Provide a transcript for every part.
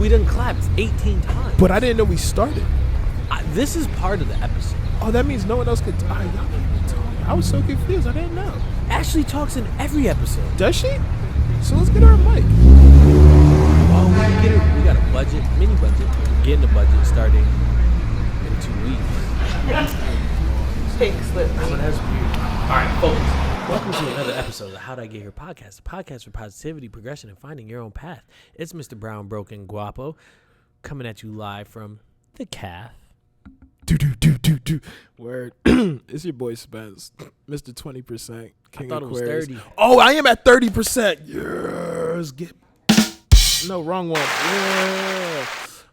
we done clapped 18 times. But I didn't know we started. This is part of the episode. Oh, that means no one else could. Y'all let me talk. I was so confused. I didn't know. Ashley talks in every episode. Does she? So let's get her a mic. Oh, we got a budget, mini budget. We're getting a budget starting in 2 weeks. Pink slip. All right, folks. Welcome to another episode of How'd I Get Here podcast, a podcast for positivity, progression, and finding your own path. It's Mr. Brown Broken Guapo coming at you live from the calf. Do. Word. It's your boy Spence, Mr. 20%. King I thought of it was Aquarius. 30. Oh, I am at 30%. Yes. No, wrong one. Yeah.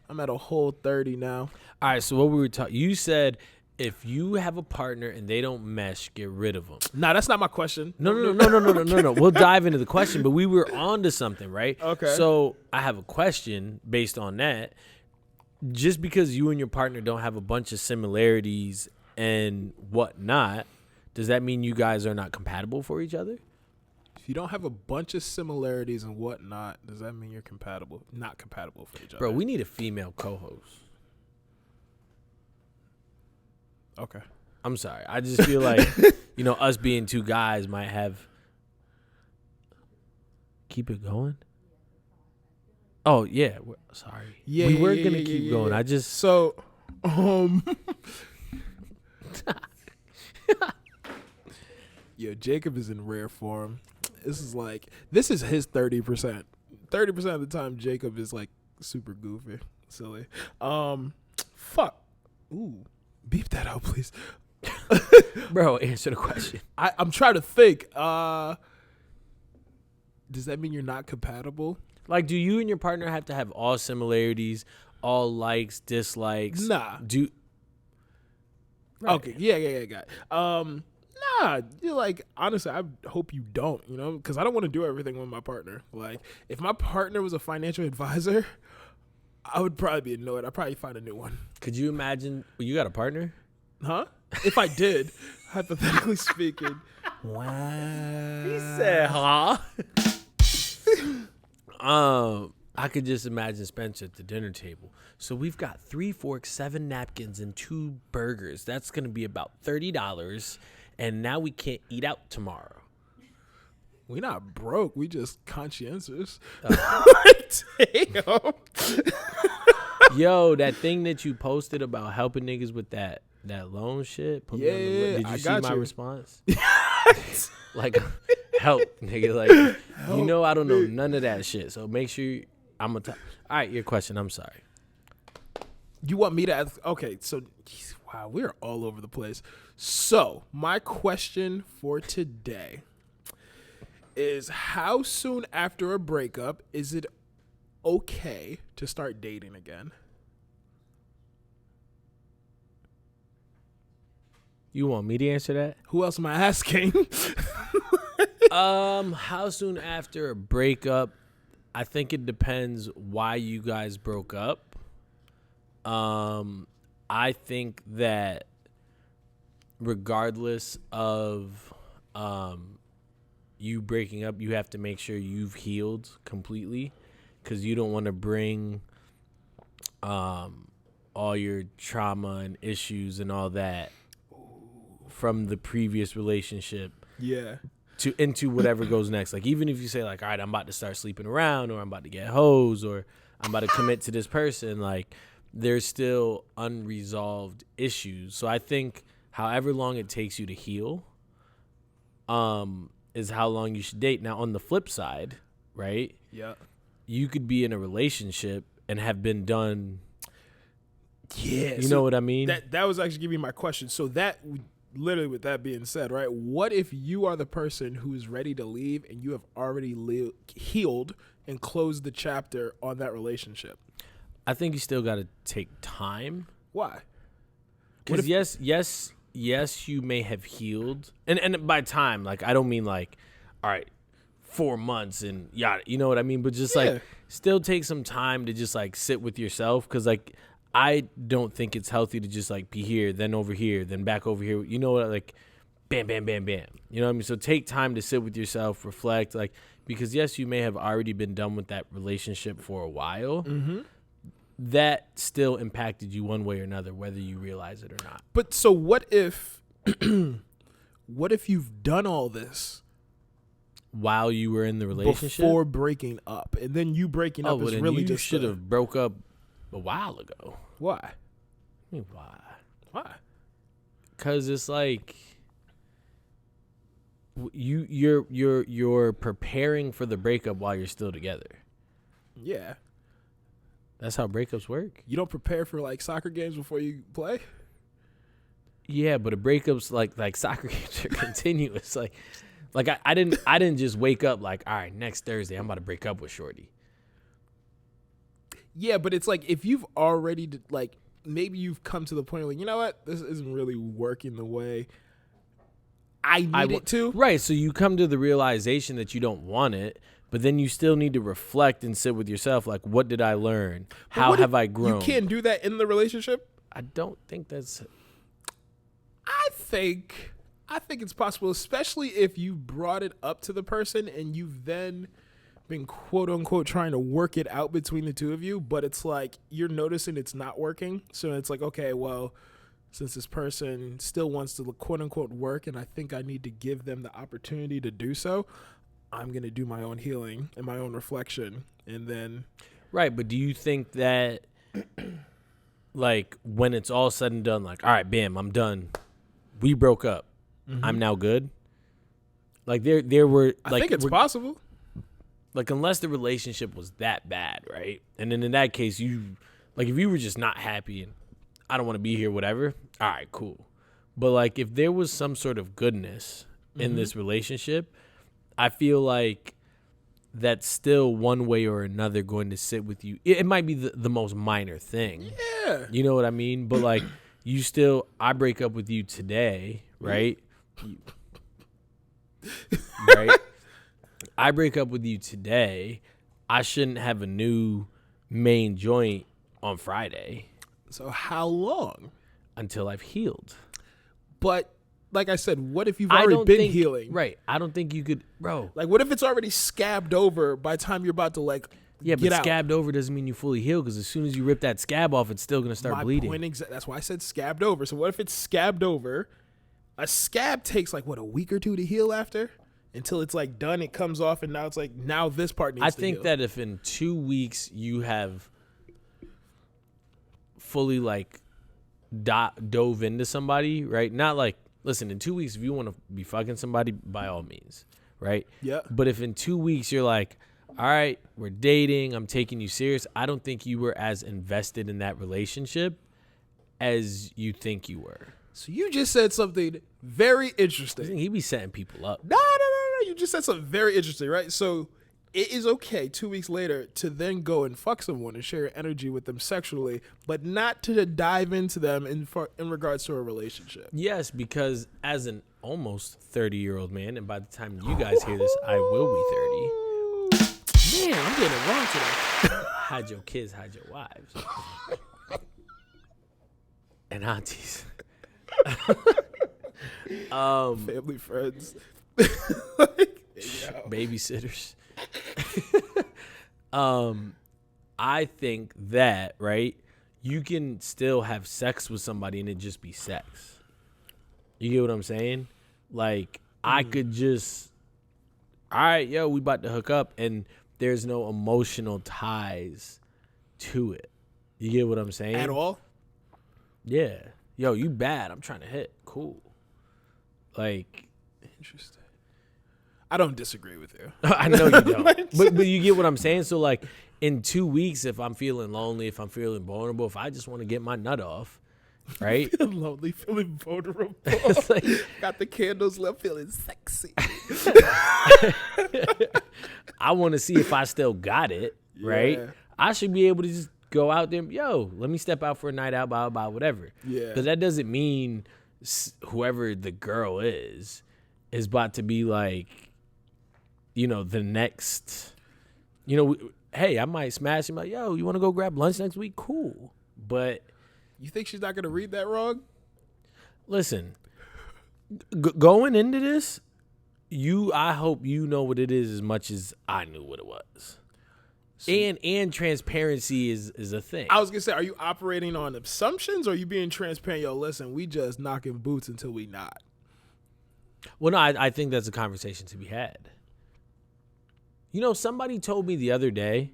I'm at a whole 30 now. All right, so what we were talking, you said if you have a partner and they don't mesh, get rid of them. Nah, that's not my question. No. We'll dive into the question, but we were on to something, right? Okay. So I have a question based on that. Just because you and your partner don't have a bunch of similarities and whatnot, does that mean you guys are not compatible for each other? If you don't have a bunch of similarities and whatnot, does that mean you're not compatible for each other? Bro, we need a female co-host. Okay. I'm sorry. I just feel like, us being two guys might have... Keep it going? Oh, yeah. Sorry. Yeah, we were going to keep going. Yeah. I just... So, Yo, Jacob is in rare form. This is his 30%. 30% of the time, Jacob is like super goofy, silly. Fuck. Ooh, beep that out, please. Bro, answer the question. I'm trying to think. Does that mean you're not compatible? Like, do you and your partner have to have all similarities, all likes, dislikes? Nah. Right. Okay. Yeah, got it. Nah, you're like, honestly, I hope you don't, because I don't want to do everything with my partner. Like, if my partner was a financial advisor, I would probably be annoyed. I'd probably find a new one. Could you imagine, you got a partner? Huh? If I did, hypothetically speaking. Wow. He said, huh? I could just imagine Spencer at the dinner table. So we've got 3 forks, 7 napkins, and 2 burgers. That's going to be about $30. And now we can't eat out tomorrow. We not broke. We just conscientious. Damn. Yo, that thing that you posted about helping niggas with that loan shit. Put me on the list. Did you see my response? Like, help, nigga. Like, help, I don't know none of that shit. So make sure I'm going to talk. All right, your question. I'm sorry. You want me to ask? Okay, so, wow, we're all over the place. So, my question for today is, how soon after a breakup is it okay to start dating again? You want me to answer that? Who else am I asking? How soon after a breakup? I think it depends why you guys broke up. I think that regardless of you breaking up, you have to make sure you've healed completely, because you don't want to bring all your trauma and issues and all that from the previous relationship into whatever goes next. Like, even if you say, like, all right, I'm about to start sleeping around, or I'm about to get hoes, or I'm about to commit to this person, like, there's still unresolved issues. So I think however long it takes you to heal is how long you should date. Now, on the flip side, right? Yeah. You could be in a relationship and have been done. Yeah. You know what I mean? That was actually giving me my question. So that, literally with that being said, right? What if you are the person who is ready to leave and you have already healed and closed the chapter on that relationship? I think you still got to take time. Why? Because yes, you may have healed. And by time, like, I don't mean like, all right, 4 months and yada, you know what I mean? But just like, still take some time to just like sit with yourself. Because like, I don't think it's healthy to just like be here, then over here, then back over here. You know what? Like, bam, bam, bam, bam. You know what I mean? So take time to sit with yourself, reflect, like, because yes, you may have already been done with that relationship for a while. Mm-hmm. that still impacted you one way or another, whether you realize it or not. But so what if what if you've done all this While you were in the relationship? before breaking up, and then you breaking up well, is then really you just should have broke up a while ago. Why? I mean, why? Why? Because it's like you're preparing for the breakup while you're still together. Yeah. That's how breakups work. You don't prepare for like soccer games before you play? Yeah, but a breakup's like soccer games are continuous. Like I didn't just wake up like, all right, next Thursday I'm about to break up with Shorty. Yeah, but it's like if you've already like maybe you've come to the point where you know what, this isn't really working the way I need it to. Right, so you come to the realization that you don't want it, but then you still need to reflect and sit with yourself like, what did I learn? How have I grown? You can't do that in the relationship? I don't think that's... I think it's possible, especially if you brought it up to the person and you've then been quote unquote trying to work it out between the two of you, but it's like you're noticing it's not working. So it's like, okay, well, since this person still wants to quote unquote work and I think I need to give them the opportunity to do so, I'm going to do my own healing and my own reflection. And then... Right, but do you think that like when it's all said and done, like, all right, bam, I'm done. We broke up. Mm-hmm. I'm now good. Like there were like... I think it's possible. Like unless the relationship was that bad, right? And then in that case, you like if you were just not happy and I don't want to be here, whatever. All right, cool. But like if there was some sort of goodness in this relationship, I feel like that's still one way or another going to sit with you. It might be the most minor thing. Yeah. You know what I mean? But like you still, I break up with you today, right? Right? I break up with you today. I shouldn't have a new main joint on Friday. So how long? Until I've healed. But like I said, what if you've already been healing? Right. I don't think you could, bro. Like what if it's already scabbed over by the time you're about to like yeah, get but out? Scabbed over doesn't mean you fully heal because as soon as you rip that scab off, it's still going to start bleeding. That's why I said scabbed over. So what if it's scabbed over? A scab takes like what, a week or two to heal after? Until it's like done, it comes off, and now it's like, now this part needs to heal. I think that if in 2 weeks you have fully like dove into somebody, right? Not like, listen, in 2 weeks, if you want to be fucking somebody, by all means, right? Yeah. But if in 2 weeks you're like, all right, we're dating, I'm taking you serious, I don't think you were as invested in that relationship as you think you were. So you just said something very interesting. He be setting people up. No. You just said something very interesting, right? So it is okay 2 weeks later to then go and fuck someone and share your energy with them sexually, but not to dive into them in regards to a relationship. Yes, because as an almost 30-year-old man, and by the time you guys hear this, I will be 30. Man, I'm getting it wrong today. Hide your kids, hide your wives. And aunties. Family, friends. Babysitters. I think that, right, you can still have sex with somebody and it just be sex. You get what I'm saying? Like, I could just, all right, yo, we about to hook up, and there's no emotional ties to it. You get what I'm saying? At all? Yeah. Yo, you bad. I'm trying to hit. Cool. Like, interesting. I don't disagree with you. I know you don't. but you get what I'm saying? So, like, in 2 weeks, if I'm feeling lonely, if I'm feeling vulnerable, if I just want to get my nut off, right? Feeling lonely, feeling vulnerable. Like, got the candles left, feeling sexy. I want to see if I still got it, right? Yeah. I should be able to just go out there, yo, let me step out for a night out, blah, whatever. Yeah. But that doesn't mean whoever the girl is about to be like, you know, the next, you know, hey, I might smash him like, yo, you want to go grab lunch next week? Cool. But you think she's not going to read that wrong? Listen, going into this, I hope you know what it is as much as I knew what it was. And transparency is a thing. I was gonna say, are you operating on assumptions, or are you being transparent? Yo, listen, we just knocking boots until we not. Well, no, I think that's a conversation to be had. You know, somebody told me the other day,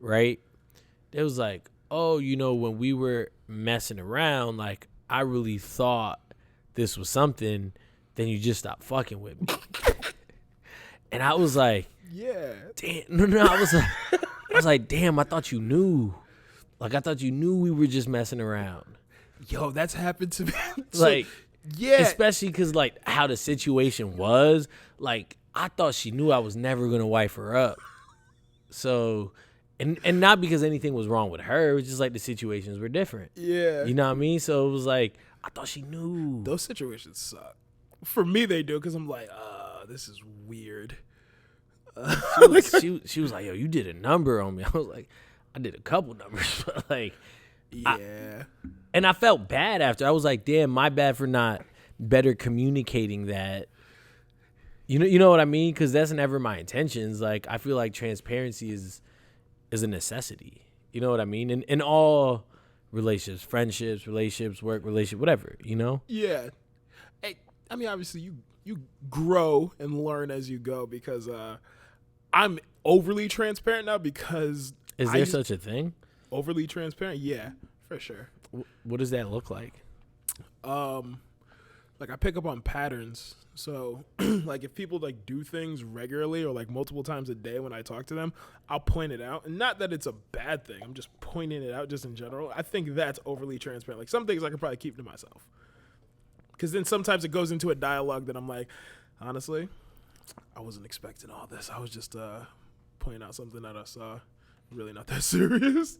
right? It was like, oh, you know, when we were messing around, like, I really thought this was something, then you just stopped fucking with me. And I was like, yeah. Damn, no, I was like, damn, I thought you knew. Like, I thought you knew we were just messing around. Yo, that's happened to me. Like, yeah. Especially because, like, how the situation was. Like, I thought she knew I was never going to wife her up. So, and not because anything was wrong with her. It was just, like, the situations were different. Yeah. You know what I mean? So, it was like, I thought she knew. Those situations suck. For me, they do, because I'm like, this is weird. She was like, yo, you did a number on me. I was like, I did a couple numbers. But, like, yeah. And I felt bad after. I was like, damn, my bad for not better communicating that. You know what I mean? Because that's never my intentions. Like, I feel like transparency is a necessity. You know what I mean? In all relationships, friendships, work, relationship, whatever, you know? Yeah. Hey, I mean, obviously, you grow and learn as you go, because I'm overly transparent now because... Is there such a thing? Overly transparent? Yeah, for sure. What does that look like? Like, I pick up on patterns. So, like, if people, like, do things regularly or, like, multiple times a day when I talk to them, I'll point it out. And not that it's a bad thing. I'm just pointing it out just in general. I think that's overly transparent. Like, some things I could probably keep to myself. Because then sometimes it goes into a dialogue that I'm like, honestly, I wasn't expecting all this. I was just pointing out something that I saw. Really not that serious.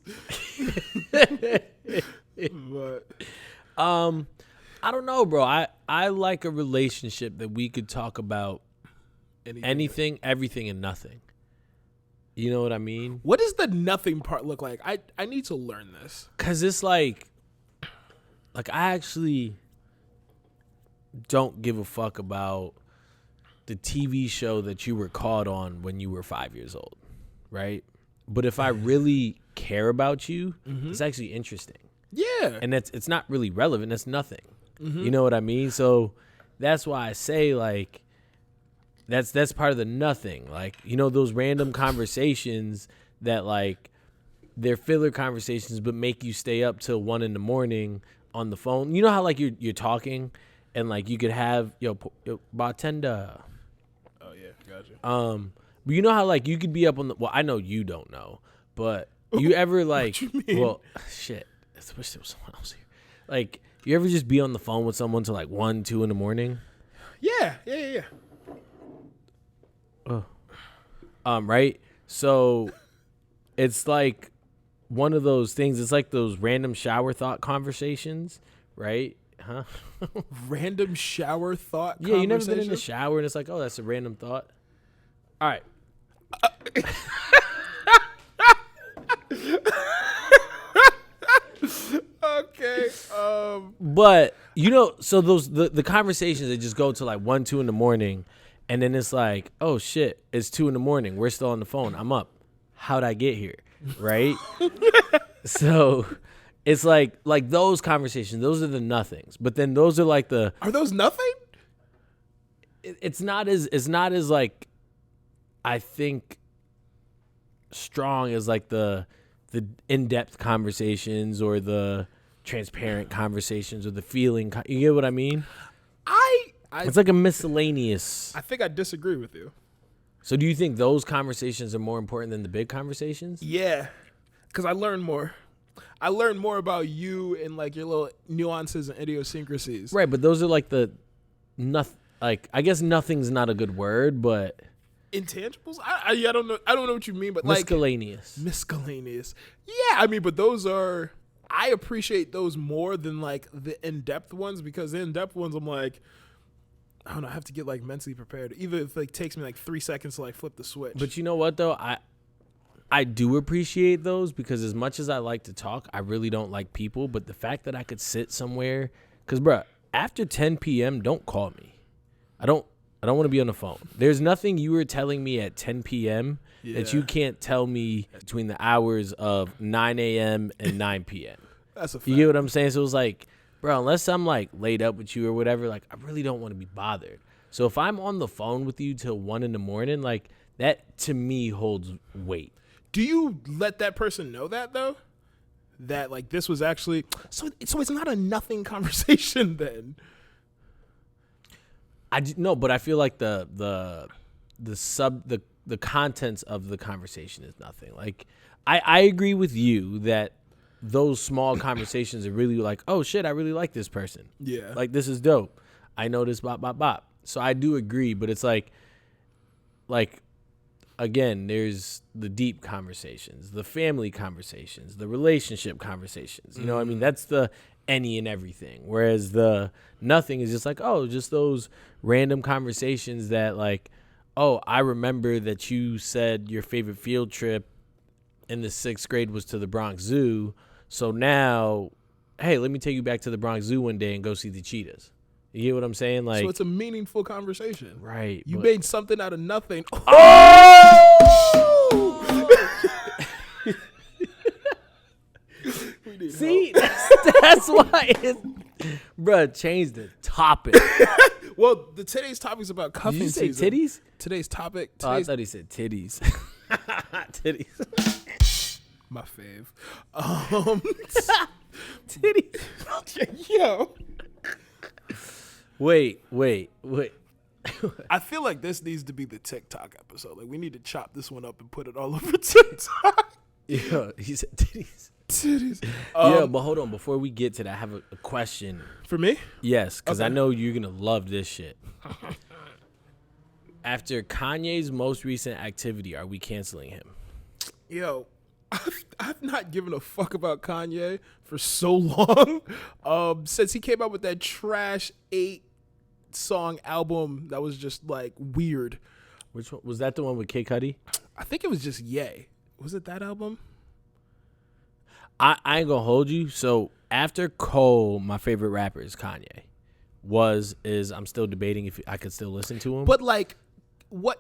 But I don't know, bro. I like a relationship that we could talk about anything, everything, and nothing. You know what I mean? What does the nothing part look like? I need to learn this. Because it's like I actually don't give a fuck about the TV show that you were caught on when you were 5 years old, right? But if I really care about you, it's actually interesting. Yeah. And it's not really relevant. It's nothing. You know what I mean? So that's why I say, like, that's part of the nothing. Like, you know, those random conversations that, like, they're filler conversations but make you stay up till 1 a.m. on the phone. You know how, like, you're talking and, like, you could have, yo bartender. Oh, yeah. Gotcha. But you know how, like, you could be up on the... Well, I know you don't know, but you ever, like... What you mean? Well, shit. I wish there was someone else here. Like, you ever just be on the phone with someone till, like, 1, 2 a.m? Yeah. Right? So, it's, like, one of those things. It's like those random shower thought conversations, right? Huh? Random shower thought Yeah, you never been in the shower and it's like, oh, that's a random thought. All right. Okay. But you know, so those the conversations that just go to like 1, 2 a.m, and then it's like, oh shit, it's 2 a.m. We're still on the phone. I'm up. How'd I get here? Right? So it's like those conversations. Those are the nothings. But then those are like the. Are those nothing? It's not as like, I think, strong as like the in-depth conversations or the transparent conversations or the feeling. You get what I mean? It's like a miscellaneous. I think I disagree with you. So do you think those conversations are more important than the big conversations? Yeah, because I learn more. I learn more about you and like your little nuances and idiosyncrasies. Right, but those are like the nothing. Like, I guess nothing's not a good word, but intangibles. I don't know. I don't know what you mean, but miscellaneous. Miscellaneous. Yeah, I mean, but those are. I appreciate those more than like the in-depth ones, because the in-depth ones, I'm like, I don't know. I have to get like mentally prepared, even if it like takes me like 3 seconds to like flip the switch. But you know what though, I do appreciate those, because as much as I like to talk, I really don't like people. But the fact that I could sit somewhere, because bruh, after 10 p.m., don't call me. I don't want to be on the phone. There's nothing you were telling me at 10 p.m. that you can't tell me between the hours of 9 a.m. and 9 p.m. That's a fact. You get what I'm saying? So it was like, bro, unless I'm like laid up with you or whatever, like I really don't want to be bothered. So if I'm on the phone with you till 1 a.m, like that to me holds weight. Do you let that person know that though? That like this was actually so it's not a nothing conversation then. No, but I feel like the contents of the conversation is nothing. Like I agree with you that those small conversations are really like, oh shit, I really like this person. Yeah. Like this is dope. I know this bop bop bop. So I do agree, but it's like again, there's the deep conversations, the family conversations, the relationship conversations. You know what I mean? That's the any and everything. Whereas the nothing is just like, oh, just those random conversations that like, oh, I remember that you said your favorite field trip in the 6th grade was to the Bronx Zoo. So now, hey, let me take you back to the Bronx Zoo one day and go see the cheetahs. You get what I'm saying? Like, so it's a meaningful conversation. Right. You made something out of nothing. See, that's why it's, bruh, change the topic. Well, today's topic is about cuffing Did you say season. titties? Today's topic. Oh, I thought he said titties. Titties. My fave. Titties. Yo. Wait. I feel like this needs to be the TikTok episode. Like we need to chop this one up and put it all over TikTok. Yeah, he said titties. Titties. Yeah, but hold on. Before we get to that, I have a question. For me? Yes, because I Okay. know you're going to love this shit. After Kanye's most recent activity, are we canceling him? Yo, I've not given a fuck about Kanye for so long. Since he came out with that trash 8-song album that was just like weird. Which one? Was that the one with Kid Cudi? I think it was just Ye. Was it that album? I ain't gonna hold you. So after Cole, my favorite rapper is Kanye. I'm still debating if I could still listen to him. But like, what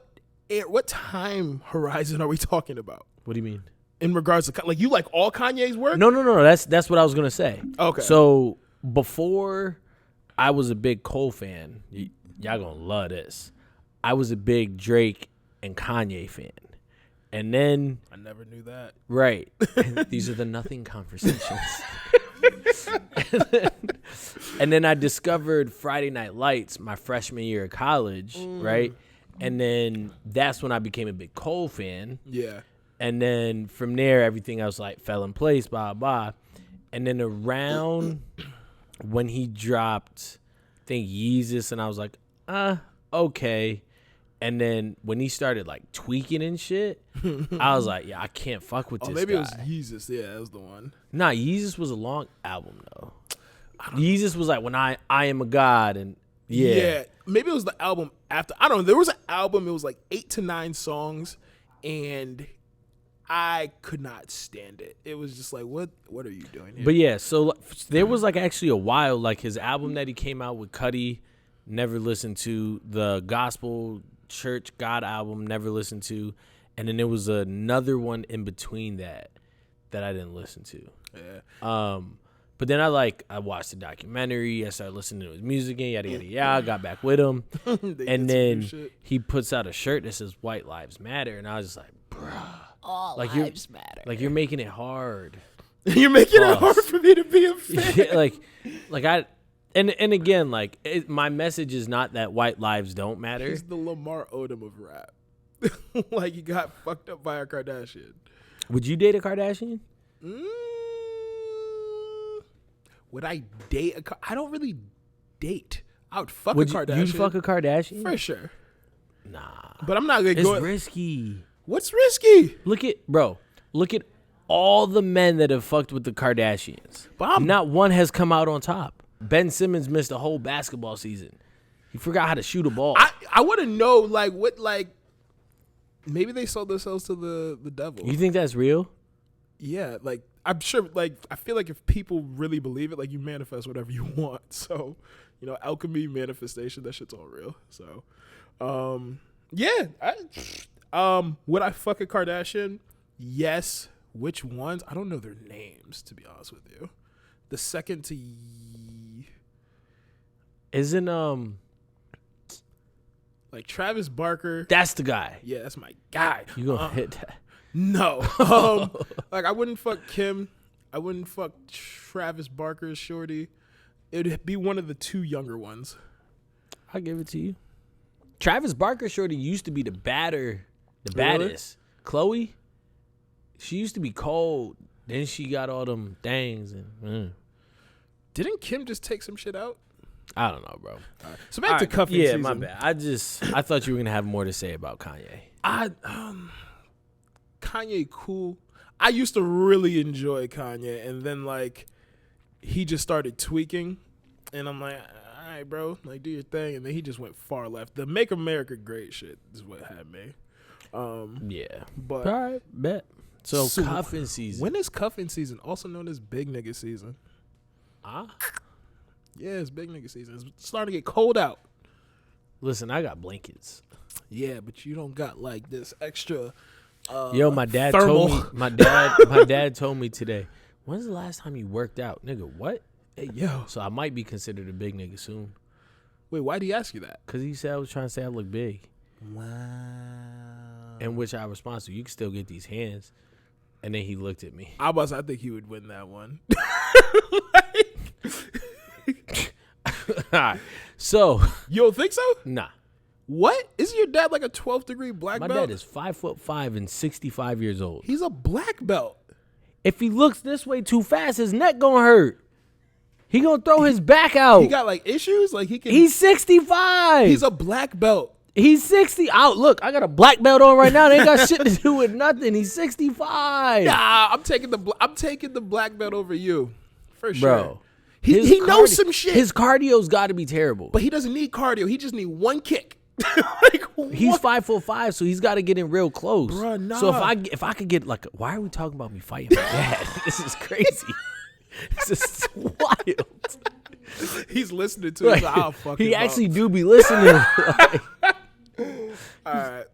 time horizon are we talking about? What do you mean? In regards to like, you like all Kanye's work? No. That's what I was gonna say. Okay. So before I was a big Cole fan, y'all gonna love this. I was a big Drake and Kanye fan. And then I never knew that. right. These are the nothing conversations. and then I discovered Friday Night Lights my freshman year of college, right? And then that's when I became a big Cole fan. Yeah. And then from there, everything else like fell in place, blah, blah. And then around when he dropped, I think Yeezus, and I was like, okay. And then when he started like tweaking and shit, I was like, yeah, I can't fuck with this Maybe guy. it was Yeezus. Yeah, that was the one. Nah, Yeezus was a long album though. Yeezus was like when I am a god, and yeah. Maybe it was the album after. I don't know. There was an album. It was like 8 to 9 songs, and I could not stand it. It was just like, what are you doing here? But yeah, so there was like actually a while, like his album that he came out with Cudi, never listened to. The Gospel Church God album, never listened to. And then there was another one in between that I didn't listen to. Yeah. But then I watched the documentary. I started listening to his music again, yada, yada, yada. Got back with him. And then he puts out a shirt that says White Lives Matter. And I was just like, bruh. All Like lives matter. Like you're making it hard. You're making it hard for me to be a fan. And again, like my message is not that white lives don't matter. He's the Lamar Odom of rap. Like he got fucked up by a Kardashian. Would you date a Kardashian? Would I date I don't really date. I would fuck Would a Kardashian. you fuck a Kardashian? For sure. Nah. But I'm not gonna It's go. risky. What's risky? Look at all the men that have fucked with the Kardashians. But Not one has come out on top. Ben Simmons missed a whole basketball season. He forgot how to shoot a ball. I want to know what maybe they sold themselves to the devil. You think that's real? Yeah, like I'm sure. Like I feel like if people really believe it, like you manifest whatever you want. So, alchemy, manifestation, that shit's all real. So, yeah, Would I fuck a Kardashian? Yes. Which ones? I don't know their names, to be honest with you. The second to isn't like Travis Barker. that's the guy. Yeah, that's my guy. You gonna hit that? No. Like I wouldn't fuck Kim. I wouldn't fuck Travis Barker's shorty. It'd be one of the two younger ones. I'll give it to you. Travis Barker shorty used to be the baddest. Chloe, she used to be cold. Then she got all them things and. Didn't Kim just take some shit out? I don't know, bro. Right. So back to cuffing season. Yeah, my bad. I thought you were gonna have more to say about Kanye. Kanye cool. I used to really enjoy Kanye, and then like he just started tweaking, and I'm like, all right, bro, like do your thing, and then he just went far left. The Make America Great shit is what had me. Yeah, but all right, bet. So cuffing season. When is cuffing season? Also known as big nigga season. Yeah, it's big nigga season. It's starting to get cold out. Listen, I got blankets. Yeah, but you don't got like this extra. Yo, my dad thermal. told me. My dad told me today. When's the last time you worked out, nigga? What? Hey, yo. So I might be considered a big nigga soon. Wait, why did he ask you that? Cause he said I was trying to say I look big. Wow. And which I responded to. You can still get these hands. And then he looked at me. I think he would win that one. All right. So you don't think so? Nah. What? Isn't your dad like a 12th degree black My belt? dad is 5'5" and 65 years old. He's a black belt. If he looks this way too fast, his neck gonna hurt. He gonna throw his back out. He got like issues? Like he can. He's 65. He's a black belt. He's 60. Out. Look, I got a black belt on right now. They ain't got shit to do with nothing. He's 65. Nah, I'm taking the black belt over you, for sure. Bro. He knows some shit. His cardio's got to be terrible. But he doesn't need cardio. He just need one kick. He's 5'5", so he's got to get in real close. Bruh, nah. So if I could get like, why are we talking about me fighting my dad? This is crazy. This is wild. He's listening to it. I'll fuck he him actually up. do be listening. Like, all right.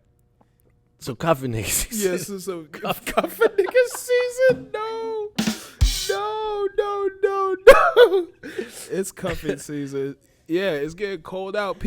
So cuffing niggas. Yes, yeah, so cuffing niggas season. No. It's cuffing season. Yeah, it's getting cold out.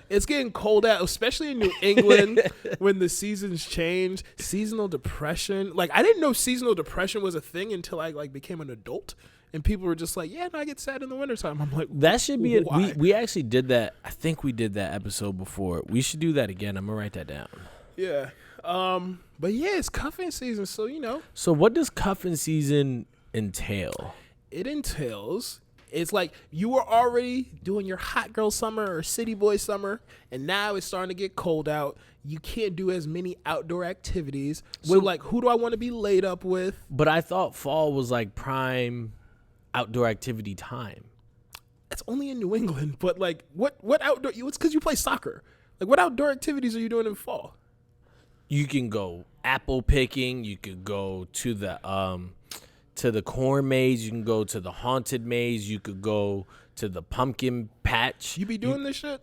It's getting cold out, especially in New England when the seasons change. Seasonal depression. Like, I didn't know seasonal depression was a thing until I like became an adult. And people were just like, yeah, no, I get sad in the wintertime. I'm like, that should be it. Why? We actually did that. I think we did that episode before. We should do that again. I'm going to write that down. Yeah. But yeah, it's cuffing season. So, you know. So what does cuffing season entail? It entails, it's like you were already doing your hot girl summer or city boy summer, and now it's starting to get cold out. You can't do as many outdoor activities. So like, who do I want to be laid up with? But I thought fall was like prime outdoor activity time. It's only in New England, but like, what outdoor? It's because you play soccer. Like, what outdoor activities are you doing in fall? You can go apple picking. You could go to the corn maze. You can go to the haunted maze. You could go to the pumpkin patch. You be doing this shit?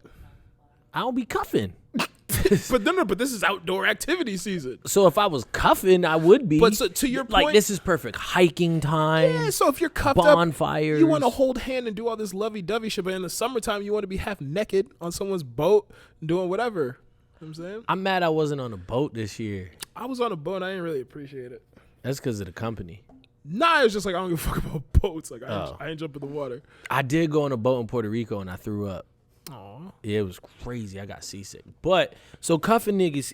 I don't be cuffing. But this is outdoor activity season. So if I was cuffing, I would be. But so, to your point, like, this is perfect hiking time. Yeah, so if you're cuffed bonfires. up, you want to hold hand and do all this lovey-dovey shit, but in the summertime, you want to be half naked on someone's boat doing whatever. You know what I'm saying? I'm mad I wasn't on a boat this year. I was on a boat. I didn't really appreciate it. That's because of the company. Nah, it was just like, I don't give a fuck about boats. Like, I ain't jump in the water. I did go on a boat in Puerto Rico, and I threw up. Aw. Yeah, it was crazy. I got seasick. But, so cuffing niggas.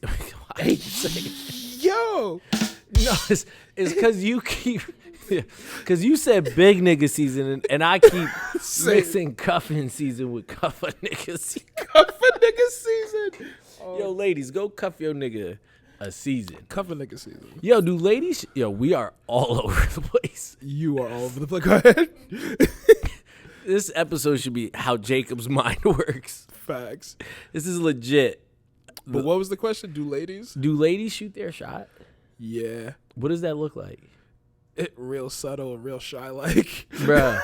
Yo. No, it's because you keep. Because you said big nigga season, and I keep mixing cuffing season with cuffing nigga season. Cuffing nigga season. Yo, ladies, go cuff your nigga a season. Cuffing nigga season. Yo, do ladies. Yo, we are all over the place. You are all over the place. Go ahead. This episode should be how Jacob's mind works. Facts. This is legit. But what was the question? Do ladies shoot their shot? Yeah. What does that look like? It real subtle and real shy like. Bruh.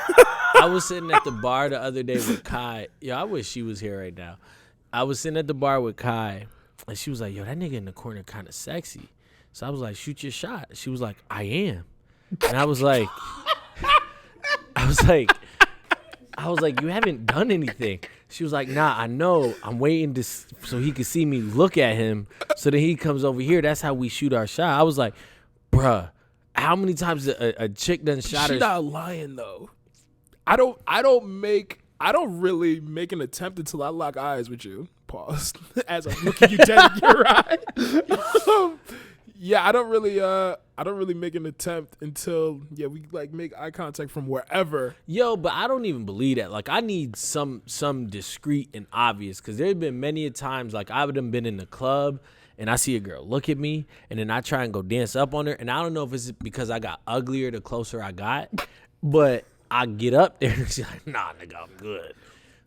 I was sitting at the bar the other day with Kai. Yo, I wish she was here right now. I was sitting at the bar with Kai, And she was like, yo, that nigga in the corner kind of sexy. So I was like, shoot your shot. She was like, I am. And I was like, you haven't done anything. She was like, nah, I know. I'm waiting so he could see me look at him. So then he comes over here. That's how we shoot our shot. I was like, bruh, how many times a chick done shot her? She not lying though. I don't really make an attempt until I lock eyes with you. Pause. As I'm looking you dead in your eye. Yeah, I don't really make an attempt until we like make eye contact from wherever. Yo, but I don't even believe that. Like I need some discreet and obvious, because there have been many a times like I would have been in the club and I see a girl look at me and then I try and go dance up on her, and I don't know if it's because I got uglier the closer I got, but I get up there and she's like, nah, nigga, I'm good.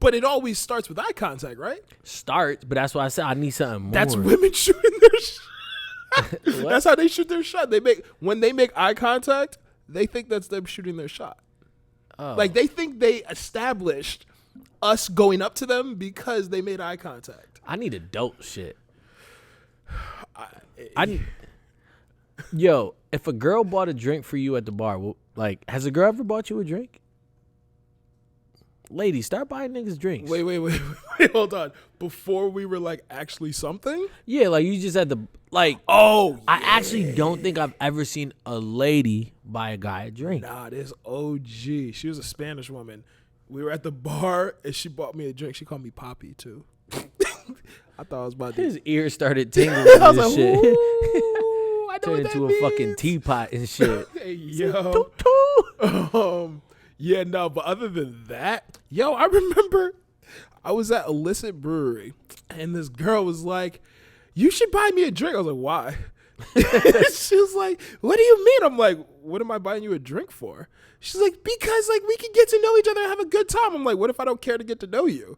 But it always starts with eye contact, right? Starts, but that's why I said I need something more. That's women shooting their shot. That's how they shoot their shot. When they make eye contact, they think that's them shooting their shot. Oh. Like they think they established us going up to them because they made eye contact. I need adult shit. Yo, if a girl bought a drink for you at the bar, like, has a girl ever bought you a drink? Ladies, start buying niggas drinks. Wait, hold on. Before we were like actually something? Yeah, like you just had to like. Oh, yeah. I actually don't think I've ever seen a lady buy a guy a drink. Nah, this OG. She was a Spanish woman. We were at the bar and she bought me a drink. She called me Poppy too. I thought I was about to. His ears started tingling. I was like, shit. I know turned what into that a fucking teapot and shit. Hey, yo. Yeah, no, but other than that, I remember I was at Illicit Brewery and this girl was like, you should buy me a drink. I was like, why? She was like, what do you mean? I'm like, what am I buying you a drink for? She's like, because like we can get to know each other and have a good time. I'm like, what if I don't care to get to know you?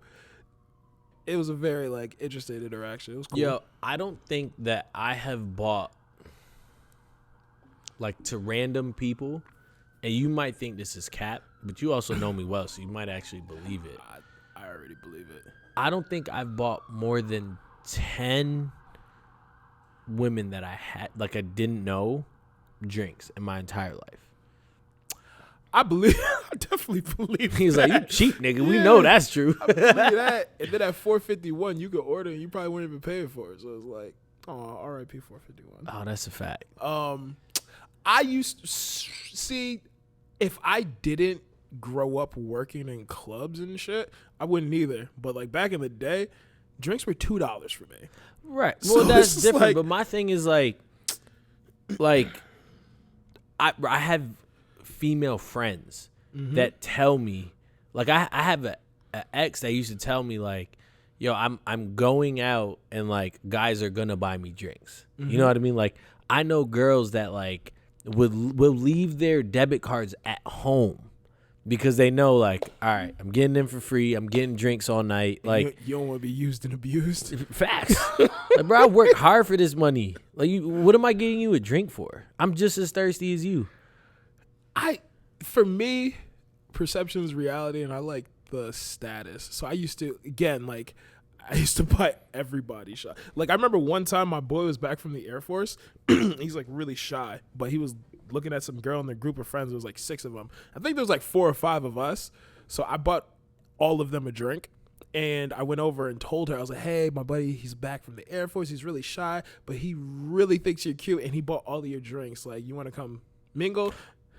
It was a very like interesting interaction. It was cool. Yo, I don't think that I have bought like to random people, and you might think this is cap, but you also know me well, so you might actually believe it. I already believe it. I don't think I've bought more than 10 women that I didn't know drinks in my entire life. I definitely believe He's that. like, you cheap nigga. We know that's true. I believe that. And then at 451, you could order and you probably wouldn't even pay for it. So it's like, oh, R.I.P. 451. Oh, that's a fact. I used to see, if I didn't grow up working in clubs and shit, I wouldn't either. But like back in the day, drinks were $2 for me. Right. So Well, that's different. like, but my thing is like I have female friends that tell me, like I have a ex that used to tell me like, yo, I'm going out and like guys are gonna buy me drinks. You know what I mean? Like I know girls that like will leave their debit cards at home because they know like, all right, I'm getting them for free. I'm getting drinks all night. Like you don't want to be used and abused. Facts. Like, bro, I work hard for this money. Like, what am I getting you a drink for? I'm just as thirsty as you. For me, perception is reality, and I like the status. So I used to, again, like, I used to buy everybody shot. Like, I remember one time my boy was back from the Air Force. He's, like, really shy, but he was looking at some girl in their group of friends. There was, like, 6 of them. I think there was, like, 4 or 5 of us. So I bought all of them a drink, and I went over and told her, I was like, hey, my buddy, he's back from the Air Force. He's really shy, but he really thinks you're cute, and he bought all of your drinks. Like, you want to come mingle?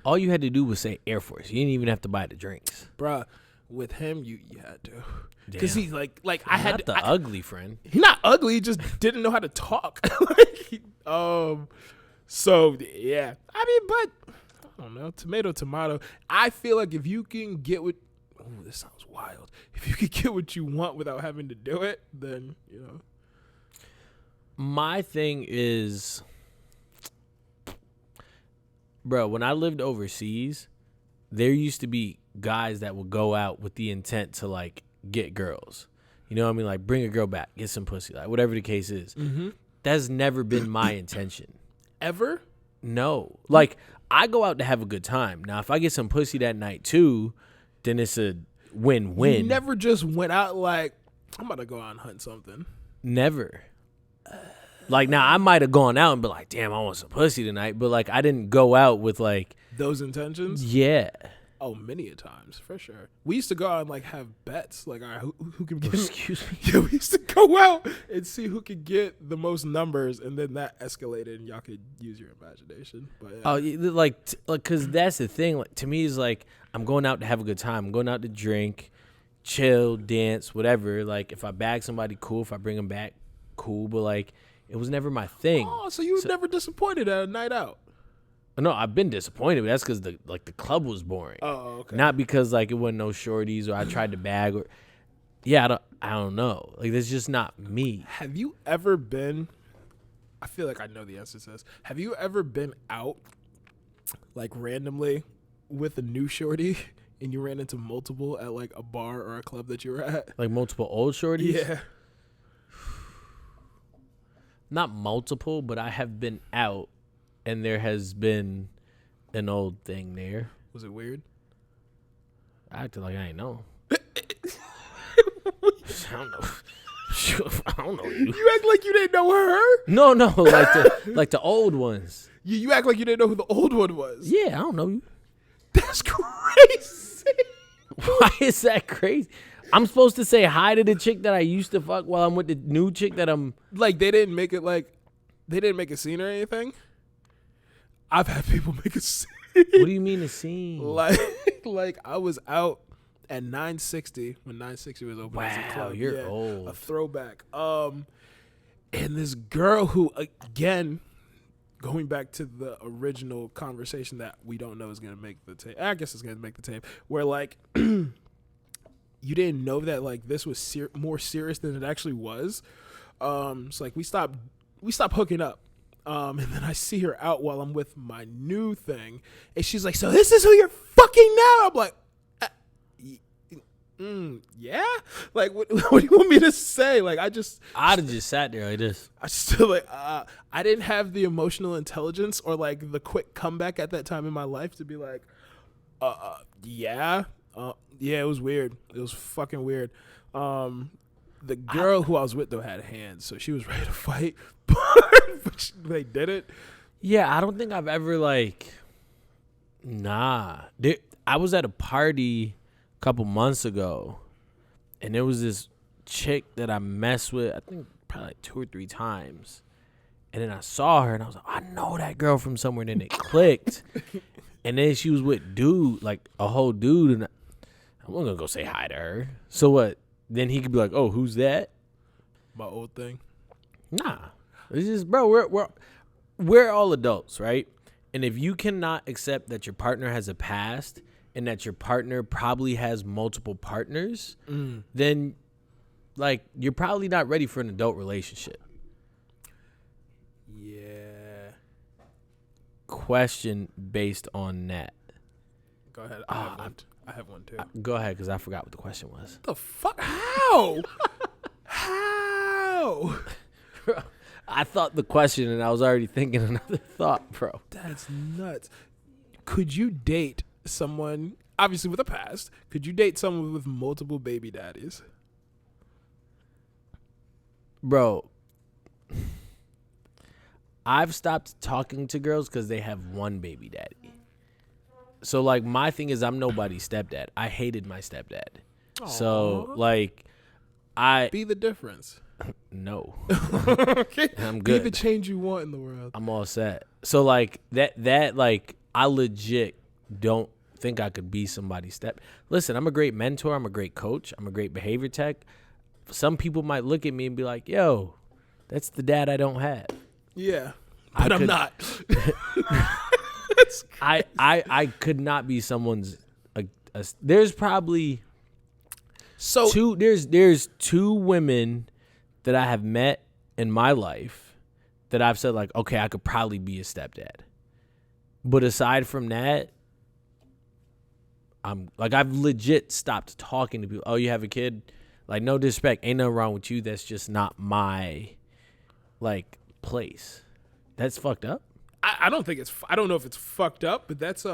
All you had to do was say Air Force. You didn't even have to buy the drinks. Bruh, with him, you had to. Because he's like I had not to, the ugly friend. He's not ugly. He just didn't know how to talk. So, yeah. I mean, but, I don't know. Tomato. I feel like if you can get what, oh, this sounds wild. If you can get what you want without having to do it, then, you know. My thing is, bro, when I lived overseas, there used to be guys that would go out with the intent to, like, get girls. You know what I mean? Like, bring a girl back, get some pussy, like, whatever the case is. Mm-hmm. That's never been my intention. Ever? No. Like, I go out to have a good time. Now, if I get some pussy that night, too, then it's a win-win. You never just went out like, I'm about to go out and hunt something. Never. Like, now I might have gone out and be like, damn, I want some pussy tonight, but like I didn't go out with like those intentions. Yeah. Oh, many a times, for sure. We used to go out and like have bets, like, all right, who can get? Excuse me. Yeah, we used to go out and see who could get the most numbers, and then that escalated, and y'all could use your imagination. But yeah. Oh, like, cause that's the thing. Like, to me, is like I'm going out to have a good time. I'm going out to drink, chill, dance, whatever. Like, if I bag somebody, cool. If I bring them back, cool. But like, it was never my thing. Oh, so you were never disappointed at a night out? No, I've been disappointed, but that's because the club was boring. Oh, okay. Not because like it wasn't no shorties or I tried to bag or, yeah, I don't know. Like, that's just not me. Have you ever been? I feel like I know the answer to this. Have you ever been out, like randomly, with a new shorty, and you ran into multiple at like a bar or a club that you were at? Like multiple old shorties? Yeah. Not multiple, but I have been out. And there has been an old thing there. Was it weird? I acted like I ain't know. I don't know. I don't know you. You act like you didn't know her? No, like the old ones. You act like you didn't know who the old one was. Yeah, I don't know you. That's crazy. Why is that crazy? I'm supposed to say hi to the chick that I used to fuck while I'm with the new chick that I'm... Like, they didn't make a scene or anything? I've had people make a scene. What do you mean a scene? Like I was out at 960 when 960 was open as a club. Wow, you're old. A throwback. And this girl who, again, going back to the original conversation that we don't know is going to make the tape. I guess it's going to make the tape. Where, like, you didn't know that, like, this was more serious than it actually was. It's like we stopped hooking up. And then I see her out while I'm with my new thing. And she's like, so this is who you're fucking now? I'm like, yeah? Like, what do you want me to say? Like, I'd have just sat there like this. I still, like, I didn't have the emotional intelligence or, like, the quick comeback at that time in my life to be like, yeah. Yeah, it was weird. It was fucking weird. The girl who I was with, though, had hands, so she was ready to fight, but they didn't. Yeah, I don't think I've ever, like, I was at a party a couple months ago, and there was this chick that I messed with, I think probably like 2 or 3 times, and then I saw her, and I was like, I know that girl from somewhere, and then it clicked, and then she was with like a whole dude, and I wasn't gonna go say hi to her. So what? Then he could be like, "Oh, who's that?" My old thing. Nah, it's just, bro. We're all adults, right? And if you cannot accept that your partner has a past and that your partner probably has multiple partners, then like you're probably not ready for an adult relationship. Yeah. Question based on that. Go ahead. I have one too. Go ahead, because I forgot what the question was. The fuck? How? How? Bro, I thought the question, and I was already thinking another thought, bro. That's nuts. Could you date someone, obviously with a past, could you date someone with multiple baby daddies? Bro, I've stopped talking to girls because they have one baby daddy. So, like, my thing is I'm nobody's stepdad. I hated my stepdad. Aww. So, like, Be the difference. No. Okay. I'm good. Be the change you want in the world. I'm all set. So, like, that like, I legit don't think I could be somebody's Listen, I'm a great mentor. I'm a great coach. I'm a great behavior tech. Some people might look at me and be like, yo, that's the dad I don't have. Yeah. But I'm not. I could not be someone's. There's probably there's 2 women that I have met in my life that I've said like, okay, I could probably be a stepdad. But aside from that, I've legit stopped talking to people. Oh, you have a kid? Like, no disrespect, ain't nothing wrong with you. That's just not my like place. That's fucked up. I don't know if it's fucked up, but that's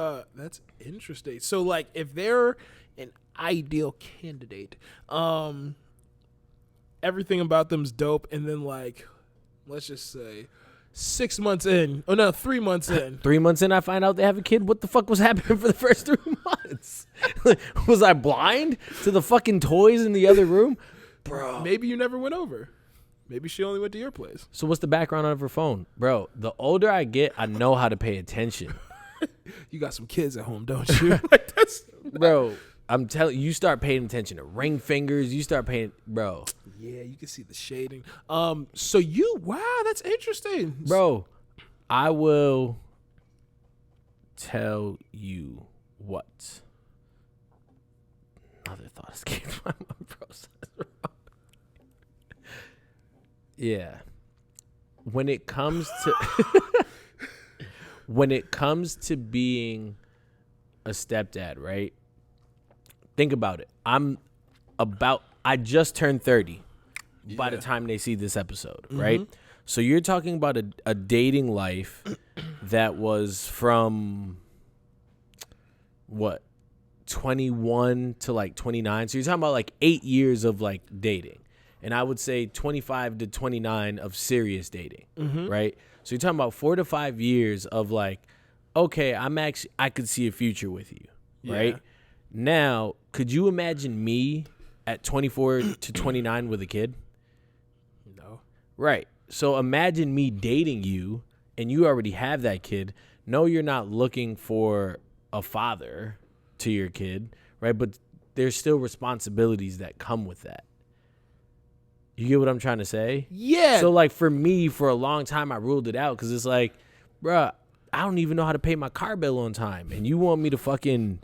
interesting. So, like, if they're an ideal candidate, everything about them's dope, and then, like, let's just say 6 months in. Oh no, 3 months in. 3 months in, I find out they have a kid. What the fuck was happening for the first 3 months? Was I blind to the fucking toys in the other room? Bro. Maybe you never went over. Maybe she only went to your place. So what's the background of her phone? Bro, the older I get, I know how to pay attention. You got some kids at home, don't you? Like that's Bro, I'm telling you, start paying attention to ring fingers. You start paying, bro. Yeah, you can see the shading. Wow, that's interesting. Bro, I will tell you what. Another thought escaped my mind, bro. Yeah. When it comes to being a stepdad, right? Think about it. I just turned 30 by the time they see this episode, right? So you're talking about a dating life that was from what, 21 to like 29. So you're talking about like 8 years of like dating. And I would say 25 to 29 of serious dating, right? So you're talking about 4 to 5 years of like, okay, I could see a future with you, right? Now, could you imagine me at 24 to 29 with a kid? No. Right. So imagine me dating you and you already have that kid. No, you're not looking for a father to your kid, right? But there's still responsibilities that come with that. You get what I'm trying to say? Yeah. So, like, for me, for a long time, I ruled it out because it's like, bruh, I don't even know how to pay my car bill on time. And you want me to fucking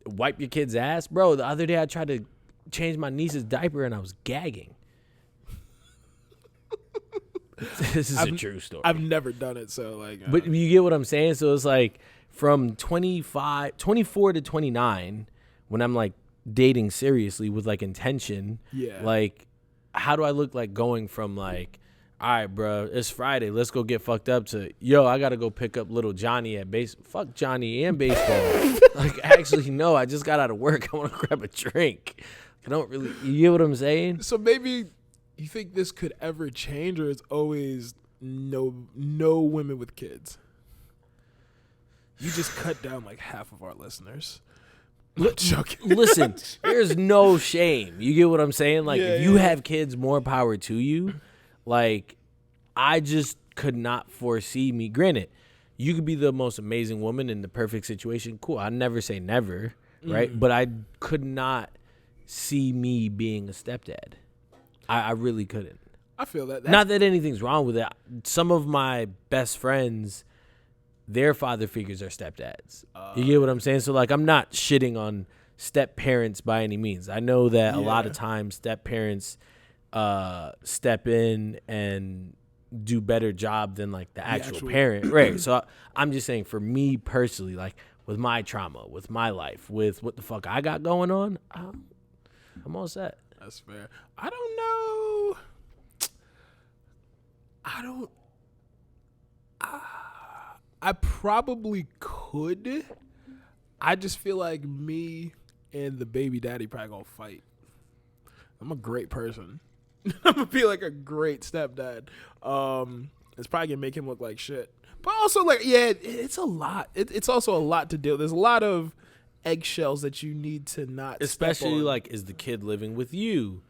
wipe your kid's ass? Bro, the other day I tried to change my niece's diaper and I was gagging. This is a true story. I've never done it, so like. But you get what I'm saying? So it's like from 24 to 29, when I'm like dating seriously with like intention. Yeah. Like, how do I look like going from like, all right, bro, it's Friday, let's go get fucked up, to, yo, I got to go pick up little Johnny at fuck Johnny and baseball. Like, actually, no, I just got out of work. I want to grab a drink. I don't really, you get what I'm saying? So maybe you think this could ever change, or it's always no women with kids? You just cut down like half of our listeners. I'm joking. Listen, there's no shame. You get what I'm saying? Like, if you have kids, more power to you. Like, I just could not foresee me. Granted, you could be the most amazing woman in the perfect situation. Cool. I never say never, right? But I could not see me being a stepdad. I really couldn't. I feel that. Not that anything's wrong with it. Some of my best friends, their father figures are stepdads. You get what I'm saying? So, like, I'm not shitting on step parents by any means. I know that a lot of times step parents step in and do better job than like the actual parent, right? So I'm just saying, for me personally, like with my trauma, with my life, with what the fuck I got going on, I'm all set. That's fair. I don't know. I probably could. I just feel like me and the baby daddy probably gonna fight. I'm a great person. I'm gonna be like a great stepdad. It's probably gonna make him look like shit. But also, like, yeah, it's a lot. It's also a lot to deal. There's a lot of eggshells that you need to not. Especially like, is the kid living with you?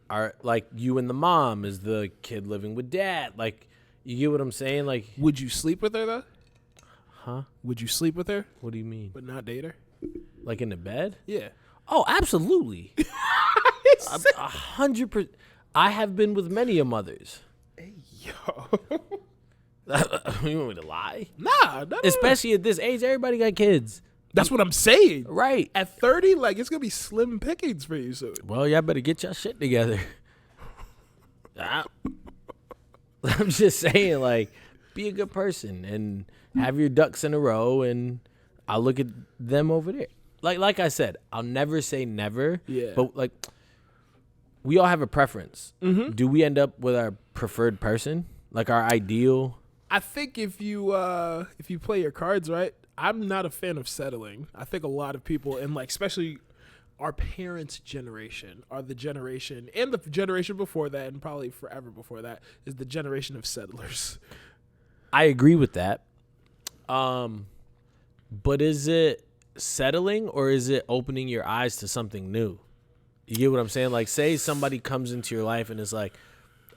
Are like you and the mom? Is the kid living with dad? Like, you get what I'm saying? Like, would you sleep with her though? Huh? Would you sleep with her? What do you mean? But not date her? Like in the bed? Yeah. Oh, absolutely. 100%. I have been with many a mothers. Hey, yo. You want me to lie? Nah. Especially at this age, everybody got kids. That's what I'm saying. Right. At 30, like, it's going to be slim pickings for you soon. Well, y'all better get your shit together. I'm just saying, like, be a good person and have your ducks in a row, and I'll look at them over there. Like I said, I'll never say never. Yeah. But, like, we all have a preference. Mm-hmm. Do we end up with our preferred person? Like our ideal? I think if you play your cards right, I'm not a fan of settling. I think a lot of people, and like especially our parents' generation are the generation, and the generation before that, and probably forever before that, is the generation of settlers. I agree with that. But is it settling or is it opening your eyes to something new? You get what I'm saying? Like, say somebody comes into your life and is like,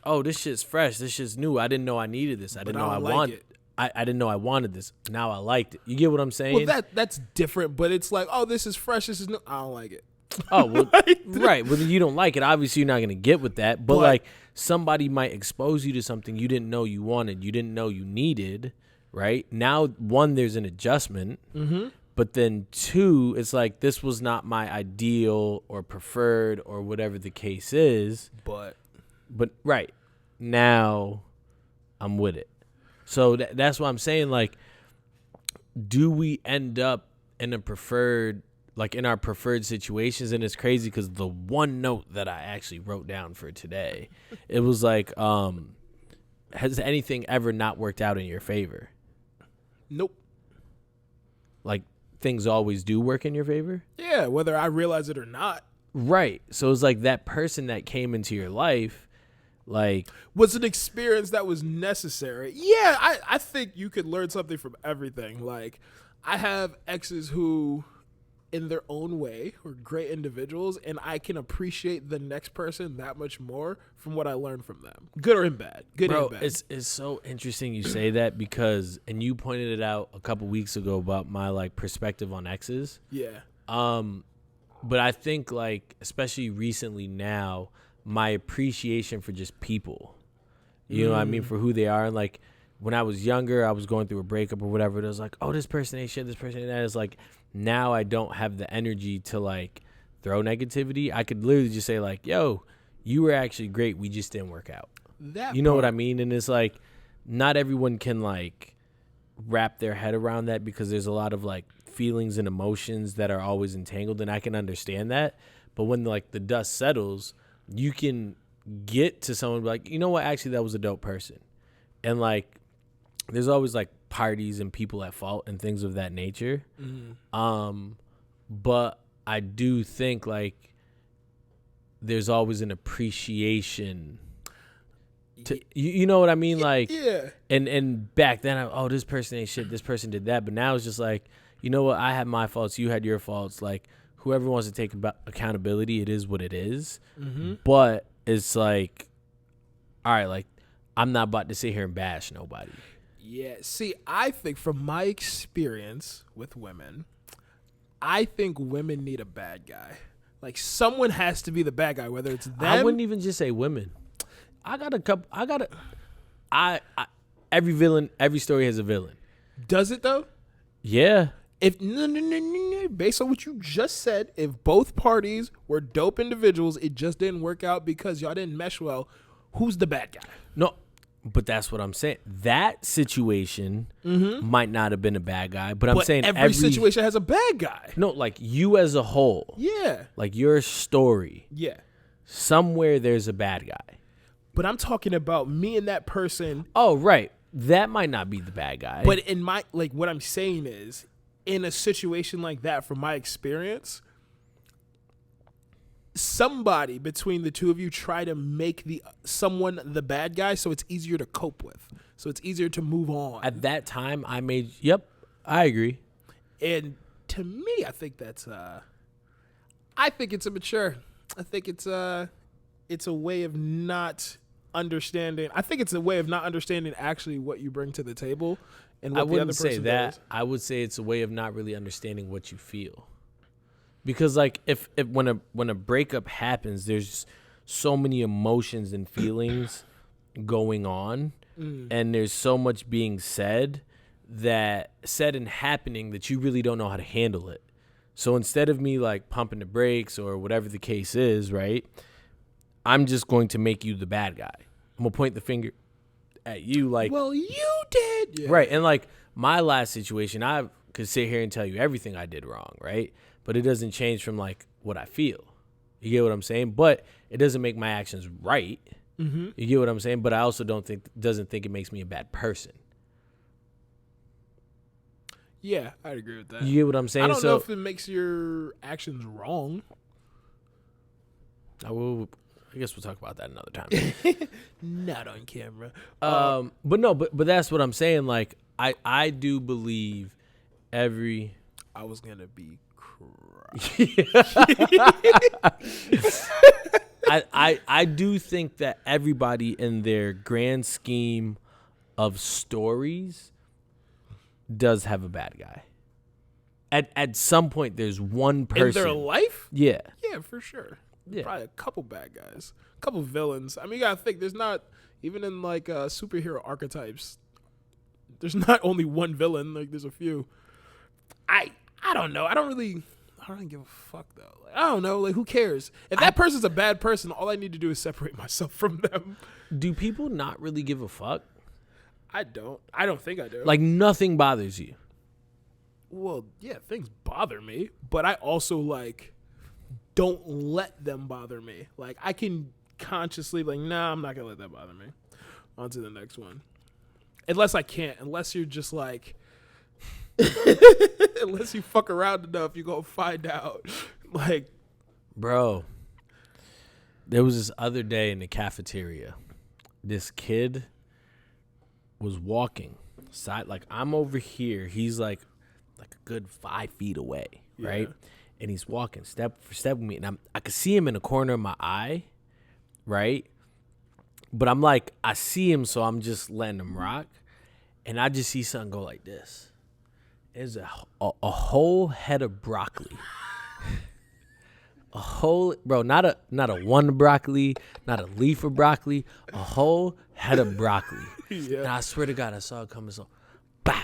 oh, this shit's fresh. This shit's new. I didn't know I needed this. I didn't know I wanted it. I didn't know I wanted this. Now I liked it. You get what I'm saying? Well, that's different, but it's like, oh, this is fresh. This is new. I don't like it. Oh, well, right. Well, you don't like it. Obviously, you're not going to get with that. But, like, somebody might expose you to something you didn't know you wanted. You didn't know you needed, right? Now, one, there's an adjustment. Mm-hmm. But then, two, it's like, this was not my ideal or preferred or whatever the case is. But right. Now, I'm with it. So, that's what I'm saying. Like, do we end up in a preferred, like in our preferred situations? And it's crazy because the one note that I actually wrote down for today, it was like, has anything ever not worked out in your favor? Nope. Like, things always do work in your favor? Yeah, whether I realize it or not. Right. So it's like that person that came into your life, like, was an experience that was necessary. Yeah, I think you could learn something from everything. Like, I have exes who, in their own way, are great individuals, and I can appreciate the next person that much more from what I learned from them, good or in bad. Good and bad. It's so interesting you say that because, and you pointed it out a couple weeks ago about my like perspective on exes. Yeah. But I think like especially recently now, my appreciation for just people, you know what I mean, for who they are, and like when I was younger, I was going through a breakup or whatever. It was like, oh, this person ain't shit. This person ain't that. It's like, now I don't have the energy to like throw negativity. I could literally just say like, yo, you were actually great. We just didn't work out. You know what I mean? And it's like, not everyone can like wrap their head around that because there's a lot of like feelings and emotions that are always entangled. And I can understand that. But when like the dust settles, you can get to someone like, you know what? Actually, that was a dope person. And like, there's always like parties and people at fault and things of that nature. Mm-hmm. But I do think like there's always an appreciation to, you know what I mean? Like, yeah. And back then, oh, this person ain't shit. This person did that. But now it's just like, you know what? I had my faults. You had your faults. Like, whoever wants to take accountability, it is what it is. Mm-hmm. But it's like, all right, like, I'm not about to sit here and bash nobody. Yeah. See, I think from my experience with women, I think women need a bad guy. Like, someone has to be the bad guy, whether it's them. I wouldn't even just say women. Every villain, every story has a villain. Does it though? Yeah. If no, based on what you just said, if both parties were dope individuals, it just didn't work out because y'all didn't mesh well, who's the bad guy? No, but that's what I'm saying. That situation might not have been a bad guy, but I'm saying every situation has a bad guy. No, like you as a whole. Yeah. Like your story. Yeah. Somewhere there's a bad guy. But I'm talking about me and that person. Oh, right. That might not be the bad guy. But in my, like, what I'm saying is, in a situation like that, from my experience, somebody between the two of you try to make someone the bad guy so it's easier to cope with. So it's easier to move on. At that time, I agree. And to me, I think that's, I think it's immature. I think it's a way of not understanding. I think it's a way of not understanding actually what you bring to the table. And what I wouldn't the other person say that. does. I would say it's a way of not really understanding what you feel. Because like if when a breakup happens, there's so many emotions and feelings going on, and there's so much being said and happening that you really don't know how to handle it. So instead of me like pumping the brakes or whatever the case is, right? I'm just going to make you the bad guy. I'm gonna point the finger at you like, well, you did. Yeah. Right. And like my last situation, I could sit here and tell you everything I did wrong, right? But it doesn't change from like what I feel. You get what I'm saying? But it doesn't make my actions right. Mm-hmm. You get what I'm saying? But I also doesn't think it makes me a bad person. Yeah, I'd agree with that. You get what I'm saying? I don't know if it makes your actions wrong. I guess we'll talk about that another time. Not on camera. But that's what I'm saying. Like, I do believe every. I was gonna be crying. I do think that everybody in their grand scheme of stories does have a bad guy. At some point, there's one person In their life? Yeah. Yeah, for sure. Yeah. Probably a couple bad guys. A couple villains. I mean, you gotta think, there's not, even in like superhero archetypes, there's not only one villain, like there's a few. I don't know. I don't really give a fuck though. Like, I don't know. Like, who cares? If that person's a bad person, all I need to do is separate myself from them. Do people not really give a fuck? I don't think I do. Like, nothing bothers you. Well, yeah, things bother me, but I also like don't let them bother me. Like, I can consciously like, nah, I'm not gonna let that bother me. On to the next one. Unless I can't. Unless you're just like, unless you fuck around enough, you're gonna find out. Like, bro, there was this other day in the cafeteria. This kid was walking side, like I'm over here. He's like a good 5 feet away, right? And he's walking step for step with me, and I could see him in the corner of my eye, right? But I'm like, I see him, so I'm just letting him rock, and I just see something go like this. There's a whole head of broccoli. A whole, bro, not a one broccoli, not a leaf of broccoli, a whole head of broccoli. Yeah. And I swear to God, I saw it coming, so bow,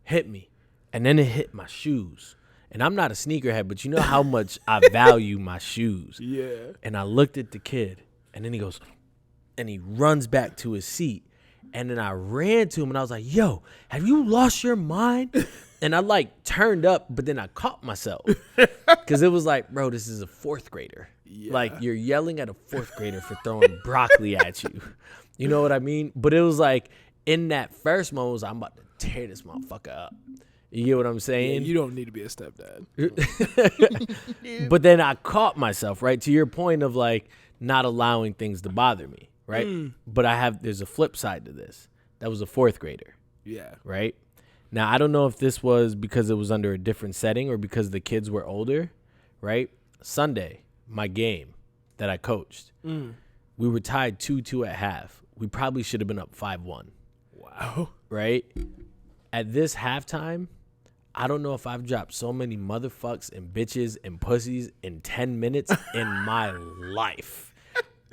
hit me. And then it hit my shoes. And I'm not a sneakerhead, but you know how much I value my shoes. Yeah. And I looked at the kid, and then he goes, and he runs back to his seat. And then I ran to him, and I was like, yo, have you lost your mind? And I, like, turned up, but then I caught myself. Because it was like, bro, this is a fourth grader. Yeah. Like, you're yelling at a fourth grader for throwing broccoli at you. You know what I mean? But it was like, in that first moment, was, I'm about to tear this motherfucker up. You get what I'm saying? Yeah, you don't need to be a stepdad. But then I caught myself, right? To your point of, like, not allowing things to bother me, right? But there's a flip side to this. That was a fourth grader. Yeah. Right? Now, I don't know if this was because it was under a different setting or because the kids were older, right? Sunday, my game that I coached, we were tied 2-2 at half. We probably should have been up 5-1. Wow. Right? At this halftime, I don't know if I've dropped so many motherfucks and bitches and pussies in 10 minutes in my life.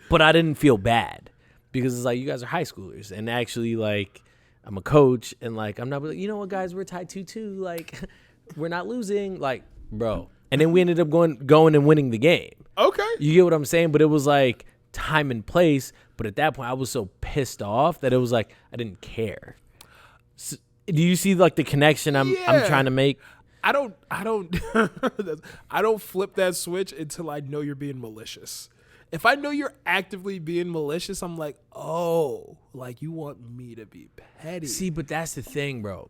But I didn't feel bad because it's like, you guys are high schoolers. And actually, like, I'm a coach, and, like, I'm not, you know what, guys, we're tied 2-2. Like, we're not losing. Like, bro. And then we ended up going and winning the game. Okay. You get what I'm saying? But it was, like, time and place. But at that point, I was so pissed off that it was, like, I didn't care. So, do you see, like, the connection I'm trying to make? I don't I don't flip that switch until I know you're being malicious. If I know you're actively being malicious, I'm like, oh, like, you want me to be petty. See, but that's the thing, bro.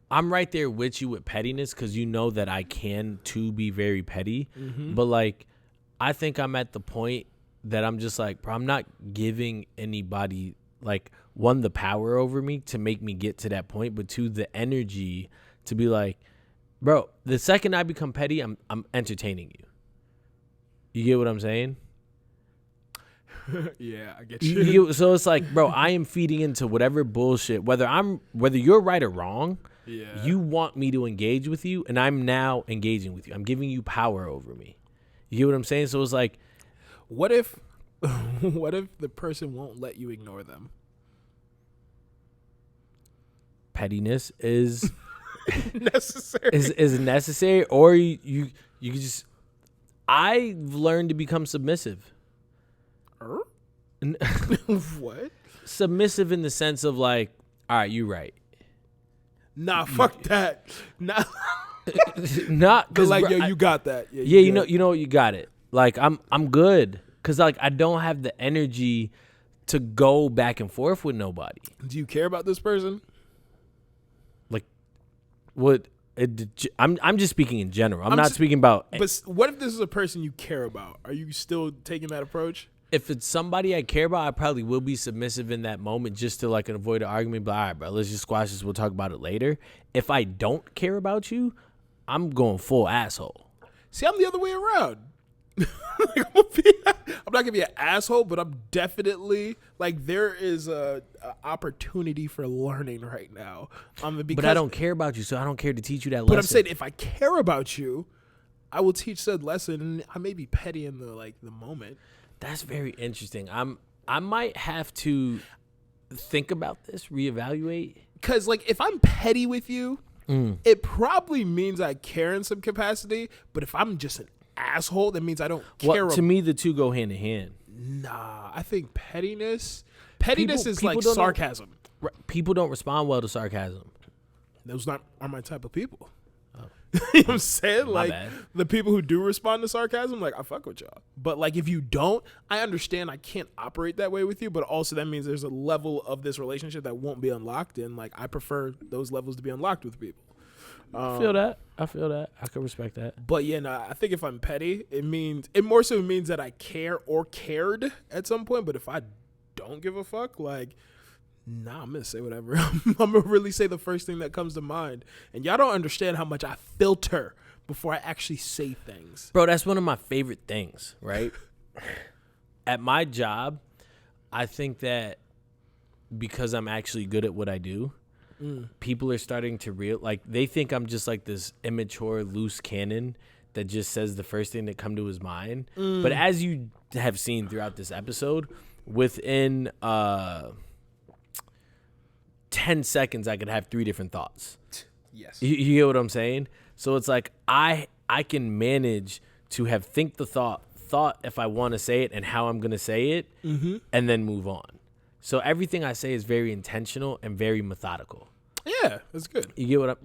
I'm right there with you with pettiness because you know that I can, too, be very petty. Mm-hmm. But, like, I think I'm at the point that I'm just like, bro, I'm not giving anybody, like, one, the power over me to make me get to that point, but two, the energy to be like, bro, the second I become petty, I'm entertaining you. You get what I'm saying? Yeah, I get you. So it's like, bro, I am feeding into whatever bullshit, whether you're right or wrong. Yeah. You want me to engage with you, and I'm now engaging with you. I'm giving you power over me. You get what I'm saying? So it's like, what if the person won't let you ignore them? Pettiness is necessary. Is necessary, or you just. I've learned to become submissive. What? Submissive in the sense of, like, all right, you right. Nah, fuck that. Nah. Not because, like, yo, you got that. Yeah, you know, you got it. Like, I'm good because, like, I don't have the energy to go back and forth with nobody. Do you care about this person? Like, what? I'm just speaking in general. I'm not speaking about. But what if this is a person you care about? Are you still taking that approach? If it's somebody I care about, I probably will be submissive in that moment just to like avoid an argument. But all right, bro, let's just squash this. We'll talk about it later. If I don't care about you, I'm going full asshole. See, I'm the other way around. I'm not gonna be an asshole, but I'm definitely like there is a opportunity for learning right now. But I don't care about you, so I don't care to teach you that lesson. But I'm saying if I care about you, I will teach said lesson, and I may be petty in the moment. That's very interesting. I might have to think about this, reevaluate. Because like if I'm petty with you, it probably means I care in some capacity. But if I'm just an asshole, that means I don't care. To me, the two go hand in hand. Nah, I think pettiness is like sarcasm. People don't respond well to sarcasm. Those are my type of people. Oh. You know what I'm saying? Like bad. The people who do respond to sarcasm, like I fuck with y'all. But like if you don't, I understand I can't operate that way with you, but also that means there's a level of this relationship that won't be unlocked, and like I prefer those levels to be unlocked with people. I feel that. I can respect that. But yeah, no, I think if I'm petty, it more so means that I care or cared at some point. But if I don't give a fuck, like, nah, I'm gonna say whatever. I'm gonna really say the first thing that comes to mind. And y'all don't understand how much I filter before I actually say things. Bro, that's one of my favorite things, right? At my job, I think that because I'm actually good at what I do, people are starting to they think I'm just like this immature, loose cannon that just says the first thing that come to his mind. But as you have seen throughout this episode, within 10 seconds, I could have 3 different thoughts. Yes. You get what I'm saying? So it's like I can manage to have think the thought if I want to say it and how I'm going to say it, and then move on. So everything I say is very intentional and very methodical. Yeah, that's good. You get what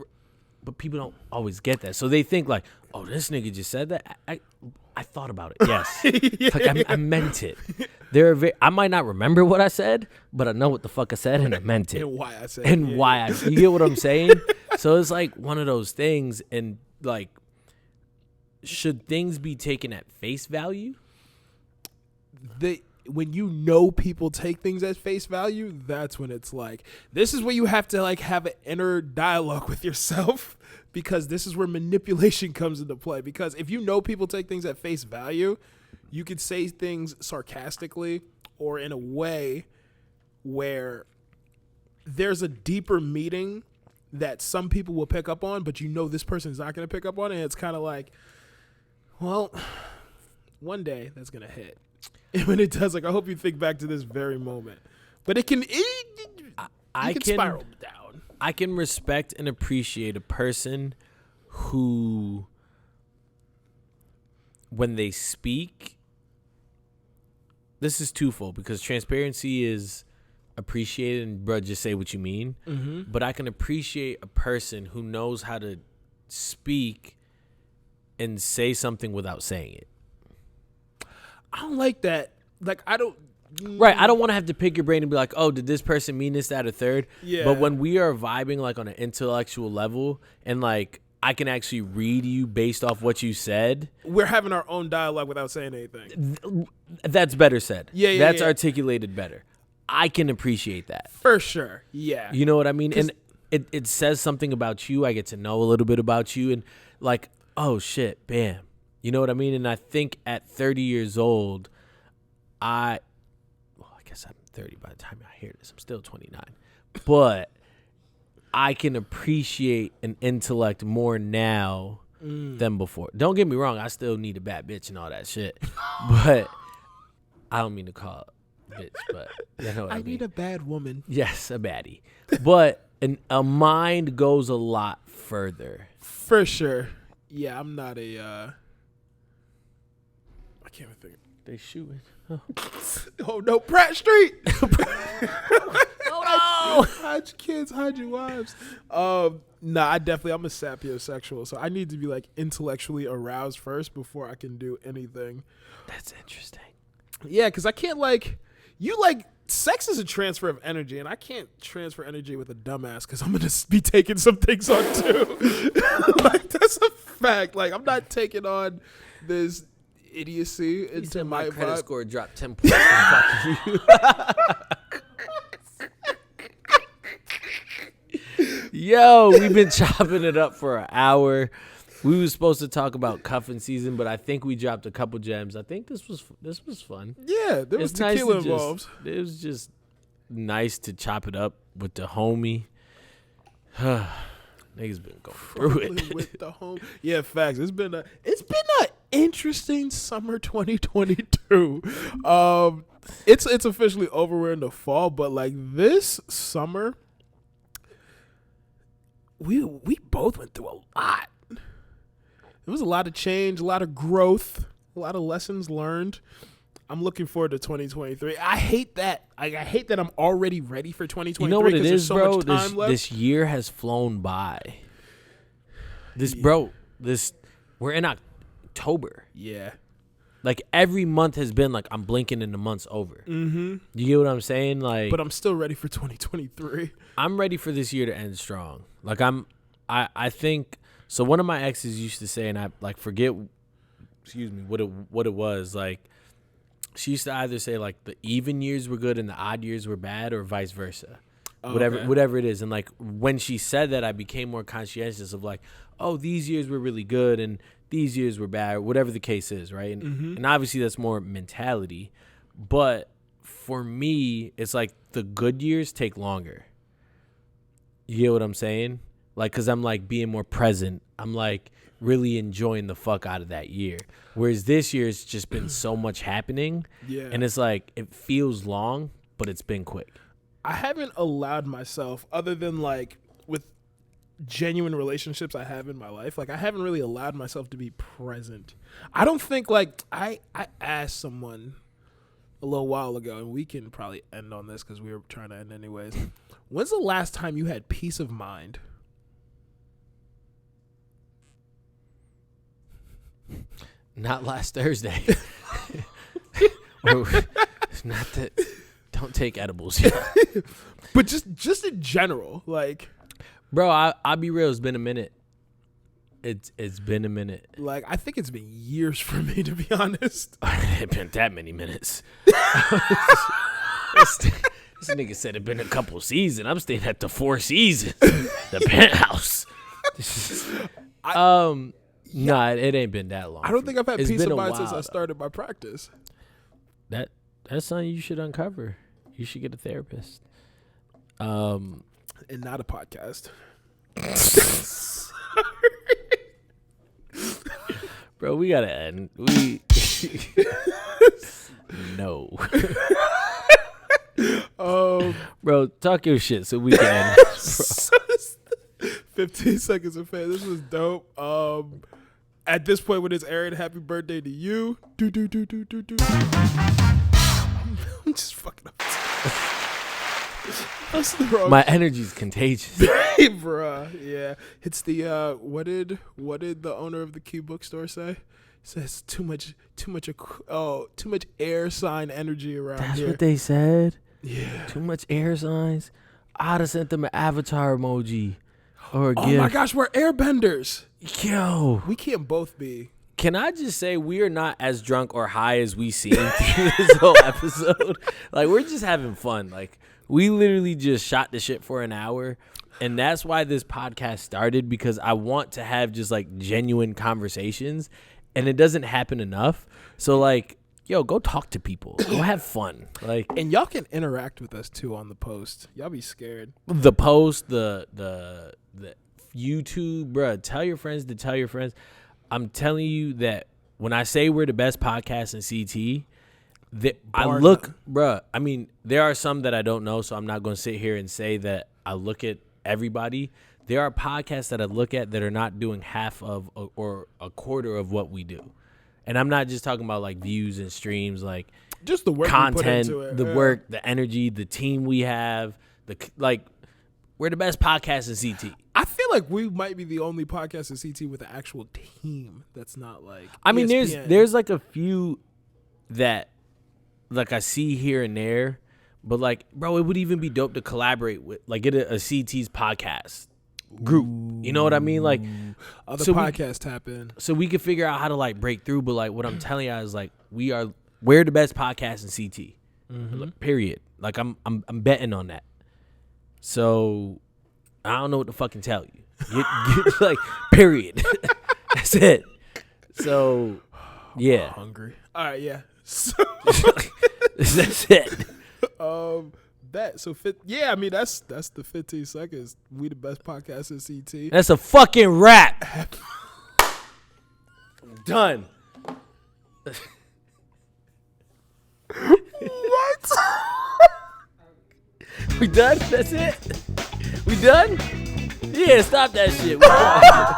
but people don't always get that. So they think like, oh, this nigga just said that. I thought about it. Yes. Like I meant it. I might not remember what I said, but I know what the fuck I said and I meant it. And why I said it. You get what I'm saying? So it's like one of those things, and like, should things be taken at face value? When you know people take things at face value, that's when it's like, this is where you have to like have an inner dialogue with yourself, because this is where manipulation comes into play. Because if you know people take things at face value, you could say things sarcastically or in a way where there's a deeper meaning that some people will pick up on, but you know this person's not going to pick up on it. And it's kind of like, well, one day that's going to hit. And when it does, like, I hope you think back to this very moment. But it can spiral down. I can respect and appreciate a person who, when they speak, this is twofold, because transparency is appreciated and, bro, just say what you mean. But I can appreciate a person who knows how to speak and say something without saying it. I don't like that. Like, I don't. Right. I don't want to have to pick your brain and be like, oh, did this person mean this, that, or third? Yeah. But when we are vibing like on an intellectual level, and like I can actually read you based off what you said, we're having our own dialogue without saying anything. That's better said. Yeah. That's articulated better. I can appreciate that. For sure. Yeah. You know what I mean? And it says something about you. I get to know a little bit about you, and like, oh shit, bam. You know what I mean? And I think at 30 years old, I guess I'm 30 by the time I hear this. I'm still 29. But I can appreciate an intellect more now than before. Don't get me wrong. I still need a bad bitch and all that shit. But I don't mean to call it bitch, but you know what I mean. Need a bad woman. Yes, a baddie. But a mind goes a lot further. For sure. Yeah, I'm not a... I can't even think. They shooting. Oh no, Pratt Street. Oh no. Hide your kids, hide your wives. I'm a sapiosexual, so I need to be like intellectually aroused first before I can do anything. That's interesting. Yeah, because I can't sex is a transfer of energy, and I can't transfer energy with a dumbass because I'm gonna be taking some things on too. Like that's a fact. Like I'm not taking on this idiocy into my credit vibe. score dropped 10 points from fucking you. Yo, we've been chopping it up for an hour. We were supposed to talk about cuffing season, but I think we dropped a couple gems. I think this was fun. Yeah, there was It's nice tequila to involved. it was just nice to chop it up with the homie. Niggas been going through it. With the home. Yeah, facts. It's been a interesting summer 2022. It's officially over. We're in the fall, but like this summer, we both went through a lot. There was a lot of change, a lot of growth, a lot of lessons learned. I'm looking forward to 2023. I hate that. I hate that I'm already ready for 2023. You know what it is, so bro? much time left. This year has flown by. We're in October. Yeah. Like every month has been like I'm blinking and the month's over. Mm-hmm. You get what I'm saying? Like, But I'm still ready for 2023. I'm ready for this year to end strong. Like I think so. One of my exes used to say, and I like forget, what it was like. She used to either say like the even years were good and the odd years were bad, or vice versa. Whatever it is. And like when she said that, I became more conscientious of like, oh, these years were really good and these years were bad, or whatever the case is, right? And, and obviously that's more mentality. But for me, it's like the good years take longer. You get what I'm saying? Like, because I'm like being more present. I'm like really enjoying the fuck out of that year. Whereas this year, it's just been so much happening. Yeah. And it's like, it feels long, but it's been quick. I haven't allowed myself, other than like with genuine relationships I have in my life, like I haven't really allowed myself to be present. I don't think like I asked someone a little while ago, and we can probably end on this because we were trying to end anyways. When's the last time you had peace of mind? Not last Thursday. Not that. Don't take edibles yet. But just in general, like, bro, I'll be real. It's been a minute. It's been a minute. Like, I think it's been years for me, to be honest. It been that many minutes. This nigga said it been a couple seasons. I'm staying at the 4 Seasons, the penthouse. Nah, it ain't been that long. I don't think I've had It's peace been of a mind since while, I started my practice. That's something you should uncover. You should get a therapist. And not a podcast. Bro, we gotta end. No. Bro, talk your shit so we can end. 15 seconds of fame. This was dope. At this point when it's airing, happy birthday to you. I'm just fucking up. That's the wrong. My energy's contagious. Bruh. Yeah. It's the what did the owner of the Key bookstore say? It says too much air sign energy around That's here. what they said. Yeah. Too much air signs. I'd have sent them an avatar emoji or a Oh gift. my gosh, we're airbenders. Yo. We can't both be. Can I just say we are not as drunk or high as we seem through this whole episode? Like, we're just having fun. Like, we literally just shot the shit for an hour. And that's why this podcast started, because I want to have just like genuine conversations, and it doesn't happen enough. So like, yo, go talk to people. Go have fun. Like, And y'all can interact with us too on the post. Y'all be scared. the post, the YouTube, bruh, tell your friends to tell your friends. I'm telling you that when I say we're the best podcast in CT, that I Bar look, none. bruh, I mean, there are some that I don't know, so I'm not going to sit here and say that I look at everybody. There are podcasts that I look at that are not doing half of or a quarter of what we do. And I'm not just talking about like views and streams, like Just the work content, we put into it. the Yeah. work, the energy, the team we have, we're the best podcast in CT. I feel like we might be the only podcast in CT with an actual team that's not like I mean, ESPN. there's like a few that like I see here and there, But like, bro, it would even be dope to collaborate with, like, get a CT's podcast group. You know what I mean? Like, other podcasts tap in, so we could figure out how to like break through. But like, what I'm telling you is like, we're the best podcast in CT. Like, period. Like, I'm betting on that. So I don't know what to fucking tell you. Like, period. That's it. So yeah, I'm hungry. All right, yeah. So that's it. Bet. So yeah, I mean that's the 15 seconds. We the best podcast in CT. That's a fucking wrap. I'm done. What? We done? That's it? We done? Yeah, stop that shit. We done.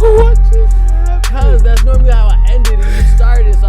What just happened? Cause that's normally how I ended and you started, so